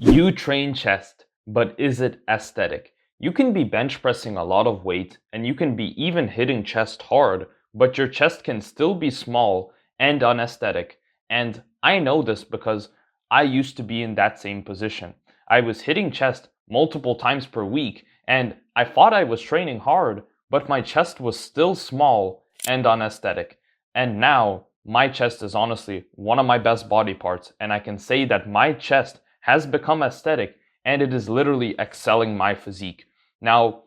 You train chest, but is it aesthetic? You can be bench pressing a lot of weight and you can be even hitting chest hard, but your chest can still be small and unaesthetic. And I know this because I used to be in that same position. I was hitting chest multiple times per week and I thought I was training hard, but my chest was still small and unaesthetic. And now my chest is honestly one of my best body parts, and I can say that my chest has become aesthetic and it is literally excelling my physique. Now,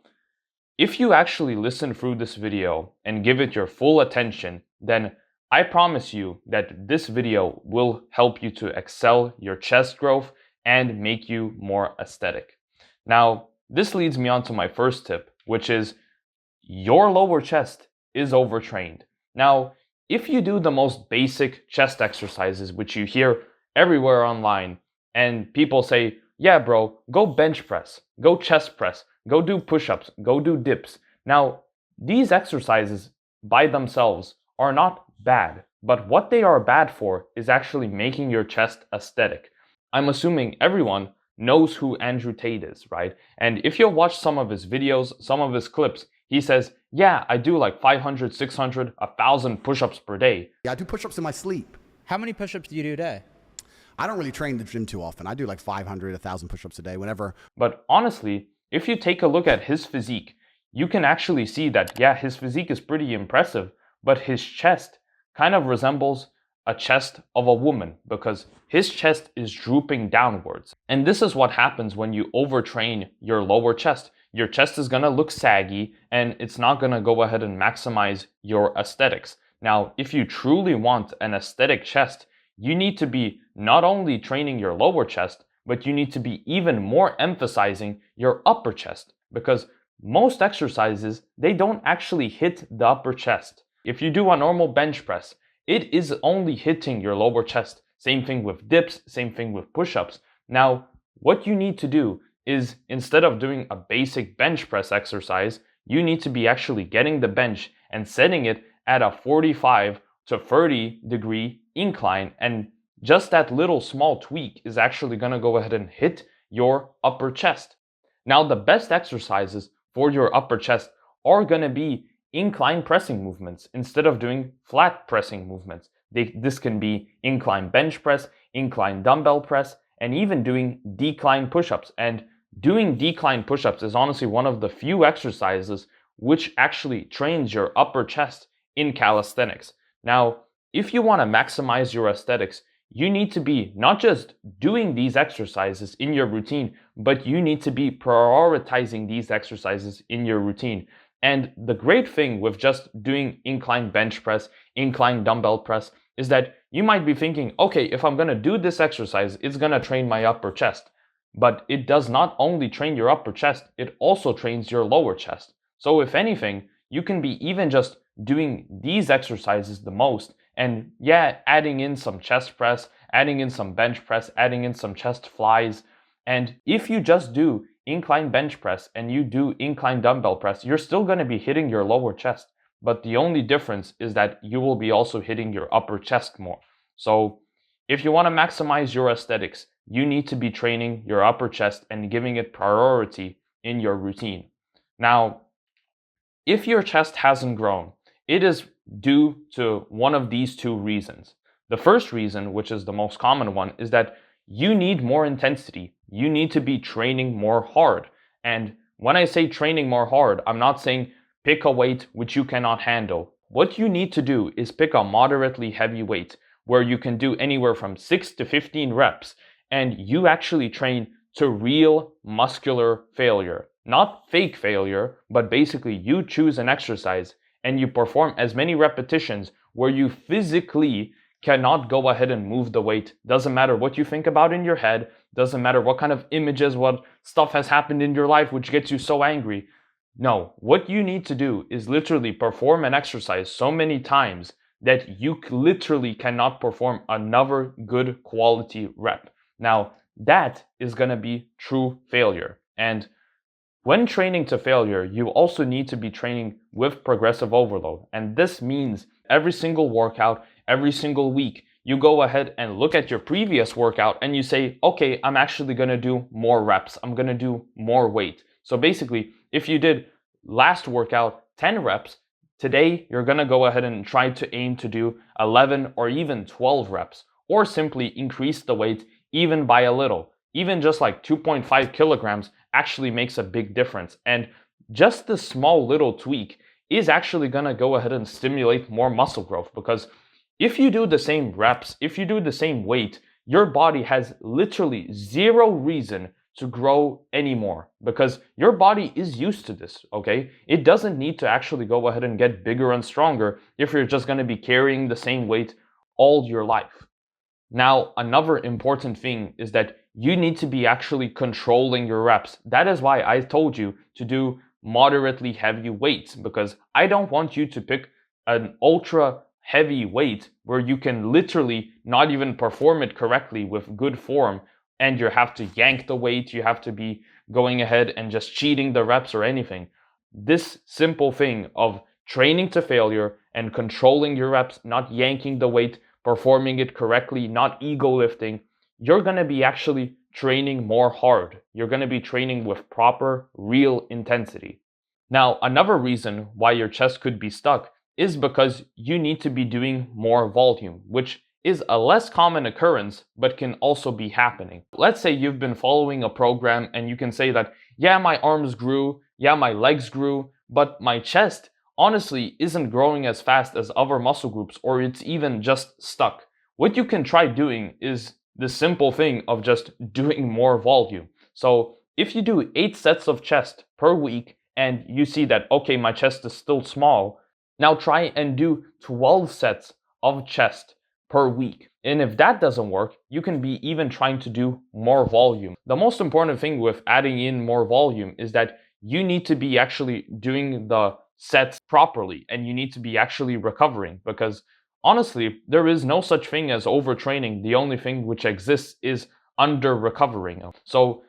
if you actually listen through this video and give it your full attention, then I promise you that this video will help you to excel your chest growth and make you more aesthetic. Now, this leads me on to my first tip, which is your lower chest is overtrained. Now, if you do the most basic chest exercises, which you hear everywhere online, and people say, yeah, bro, go bench press, go chest press, go do push-ups, go do dips. Now, these exercises by themselves are not bad, but what they are bad for is actually making your chest aesthetic. I'm assuming everyone knows who Andrew Tate is, right? And if you watch some of his videos, some of his clips, he says, yeah, I do like 500, 600, 1,000 push-ups per day. Yeah, I do push-ups in my sleep. How many push-ups do you do a day? I don't really train in the gym too often. I do like 500, 1,000 push-ups a day, whenever. But honestly, if you take a look at his physique, you can actually see that, yeah, his physique is pretty impressive, but his chest kind of resembles a chest of a woman because his chest is drooping downwards. And this is what happens when you overtrain your lower chest. Your chest is gonna look saggy and it's not gonna go ahead and maximize your aesthetics. Now, if you truly want an aesthetic chest, you need to be not only training your lower chest, but you need to be even more emphasizing your upper chest, because most exercises, they don't actually hit the upper chest. If you do a normal bench press, it is only hitting your lower chest. Same thing with dips, same thing with push-ups. Now, what you need to do is, instead of doing a basic bench press exercise, you need to be actually getting the bench and setting it at a 45 to 30 degree incline, and just that little small tweak is actually going to go ahead and hit your upper chest. Now, the best exercises for your upper chest are going to be incline pressing movements instead of doing flat pressing movements. This can be incline bench press, incline dumbbell press, and even doing decline push-ups. And doing decline push-ups is honestly one of the few exercises which actually trains your upper chest in calisthenics. Now, if you want to maximize your aesthetics, you need to be not just doing these exercises in your routine, but you need to be prioritizing these exercises in your routine. And the great thing with just doing incline bench press, incline dumbbell press, is that you might be thinking, okay, if I'm going to do this exercise, it's going to train my upper chest. But it does not only train your upper chest, it also trains your lower chest. So if anything, you can be even just doing these exercises the most, and yeah, adding in some chest press, adding in some bench press, adding in some chest flies. And if you just do incline bench press and you do incline dumbbell press, you're still going to be hitting your lower chest. But the only difference is that you will be also hitting your upper chest more. So if you want to maximize your aesthetics, you need to be training your upper chest and giving it priority in your routine. Now, if your chest hasn't grown, it is due to one of these two reasons. The first reason, which is the most common one, is that you need more intensity. You need to be training more hard. And when I say training more hard, I'm not saying pick a weight which you cannot handle. What you need to do is pick a moderately heavy weight where you can do anywhere from 6 to 15 reps, and you actually train to real muscular failure. Not fake failure, but basically you choose an exercise and you perform as many repetitions where you physically cannot go ahead and move the weight. Doesn't matter what you think about in your head, doesn't matter what kind of images, what stuff has happened in your life which gets you so angry. No, what you need to do is literally perform an exercise so many times that you literally cannot perform another good quality rep. Now, that is going to be true failure. And when training to failure, you also need to be training with progressive overload. And this means every single workout, every single week, you go ahead and look at your previous workout and you say, okay, I'm actually going to do more reps. I'm going to do more weight. So basically, if you did last workout 10 reps, today you're going to go ahead and try to aim to do 11 or even 12 reps, or simply increase the weight even by a little. Even just like 2.5 kilograms actually makes a big difference. And just this small little tweak is actually going to go ahead and stimulate more muscle growth, because if you do the same reps, if you do the same weight, your body has literally zero reason to grow anymore, because your body is used to this, okay? It doesn't need to actually go ahead and get bigger and stronger if you're just going to be carrying the same weight all your life. Now, another important thing is that you need to be actually controlling your reps. That is why I told you to do moderately heavy weights, because I don't want you to pick an ultra heavy weight where you can literally not even perform it correctly with good form, and you have to yank the weight, you have to be going ahead and just cheating the reps or anything. This simple thing of training to failure and controlling your reps, not yanking the weight, performing it correctly, not ego lifting, you're going to be actually training more hard. You're going to be training with proper, real intensity. Now, another reason why your chest could be stuck is because you need to be doing more volume, which is a less common occurrence, but can also be happening. Let's say you've been following a program and you can say that, yeah, my arms grew, yeah, my legs grew, but my chest honestly isn't growing as fast as other muscle groups, or it's even just stuck. What you can try doing is the simple thing of just doing more volume. So if you do 8 sets of chest per week and you see that, okay, my chest is still small, now try and do 12 sets of chest per week. And if that doesn't work, you can be even trying to do more volume. The most important thing with adding in more volume is that you need to be actually doing the sets properly, and you need to be actually recovering, because honestly, there is no such thing as overtraining. The only thing which exists is under recovering. So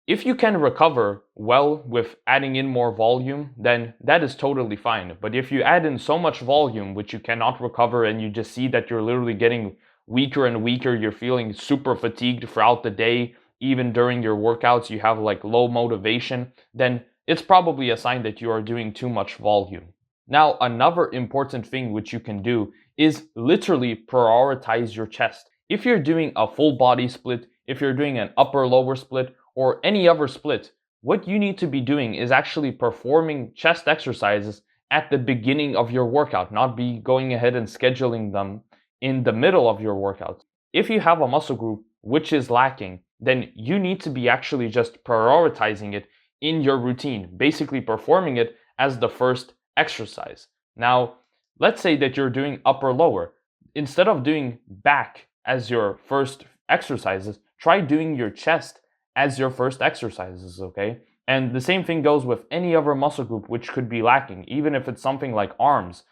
if you can recover well with adding in more volume, then that is totally fine. But if you add in so much volume which you cannot recover, and you just see that you're literally getting weaker and weaker, you're feeling super fatigued throughout the day, even during your workouts you have like low motivation, then it's probably a sign that you are doing too much volume. Now, another important thing which you can do is literally prioritize your chest. If you're doing a full body split, if you're doing an upper lower split, or any other split, what you need to be doing is actually performing chest exercises at the beginning of your workout, not be going ahead and scheduling them in the middle of your workout. If you have a muscle group which is lacking, then you need to be actually just prioritizing it in your routine, basically performing it as the first exercise. Now, let's say that you're doing upper lower. Instead of doing back as your first exercises, try doing your chest as your first exercises, okay? And the same thing goes with any other muscle group which could be lacking, even if it's something like arms.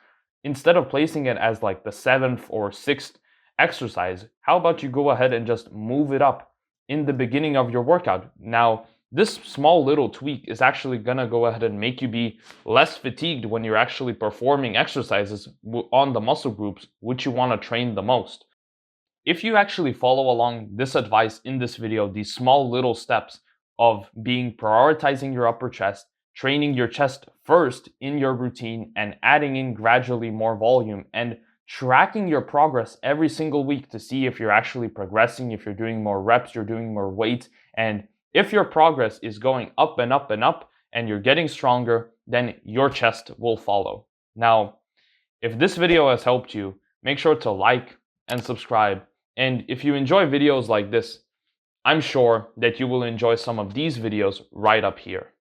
Instead of placing it as like the 7th or 6th exercise, how about you go ahead and just move it up in the beginning of your workout? Now, this small little tweak is actually gonna go ahead and make you be less fatigued when you're actually performing exercises on the muscle groups which you wanna train the most. If you actually follow along this advice in this video, these small little steps of prioritizing your upper chest, training your chest first in your routine, and adding in gradually more volume, and tracking your progress every single week to see if you're actually progressing, if you're doing more reps, you're doing more weight, and if your progress is going up and up and up, and you're getting stronger, then your chest will follow. Now, if this video has helped you, make sure to like and subscribe. And if you enjoy videos like this, I'm sure that you will enjoy some of these videos right up here.